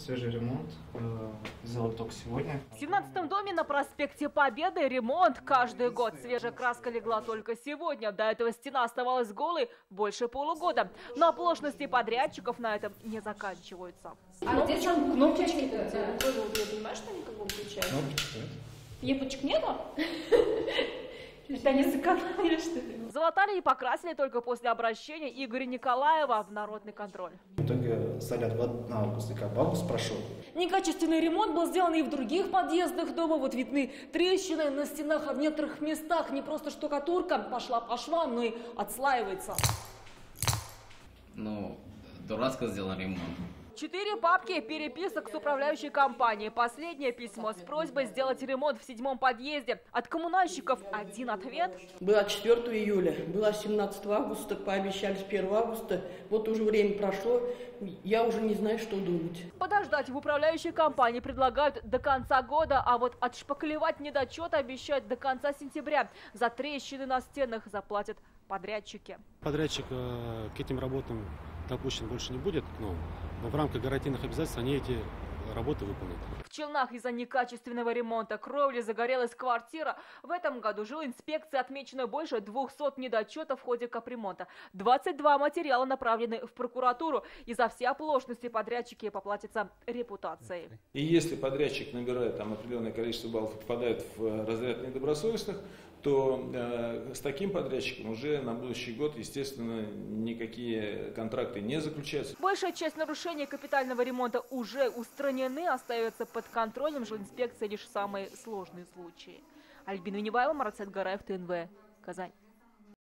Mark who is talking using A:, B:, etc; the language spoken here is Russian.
A: Свежий ремонт сделали только сегодня.
B: В 17-м доме на проспекте Победы ремонт каждый год. Свежая краска легла только сегодня. До этого стена оставалась голой больше полугода. Но оплошности подрядчиков на этом не заканчиваются.
C: А где там кнопочки-то? Я понимаю, что они как бы выключаются?
A: Кнопочки, да?
C: Епочек нету? Это они сэкономили, что ли?
B: Залатали и покрасили только после обращения Игоря Николаева в народный контроль.
A: В итоге салят на август, и как бы август прошел.
D: Некачественный ремонт был сделан и в других подъездах дома. Вот видны трещины на стенах, а в некоторых местах не просто штукатурка пошла по швам, но и отслаивается.
E: Ну, дурацко сделан ремонт.
B: 4 папки переписок с управляющей компанией. Последнее письмо с просьбой сделать ремонт в 7-м подъезде. От коммунальщиков один ответ.
F: Было 4 июля, было 17 августа, пообещали с 1 августа. Вот уже время прошло, я уже не знаю, что думать.
B: Подождать в управляющей компании предлагают до конца года, а вот отшпаклевать недочет обещают до конца сентября. За трещины на стенах заплатят подрядчики.
G: Подрядчик к этим работам допущен больше не будет, но в рамках гарантийных обязательств они эти работы выполнят.
B: В Челнах из-за некачественного ремонта кровли загорелась квартира. В этом году жилинспекции отмечено больше 200 недочетов в ходе капремонта. 22 материала направлены в прокуратуру. И за все оплошности подрядчики поплатятся репутацией.
H: И если подрядчик набирает там определенное количество баллов и попадает в разряд недобросовестных, то с таким подрядчиком уже на будущий год, естественно, никакие контракты не заключаются.
B: Большая часть нарушений капитального ремонта уже устранены, остается под контролем жилинспекции лишь самые сложные случаи. Альбина Виневаева, Марат Садгараев, ТНВ, Казань.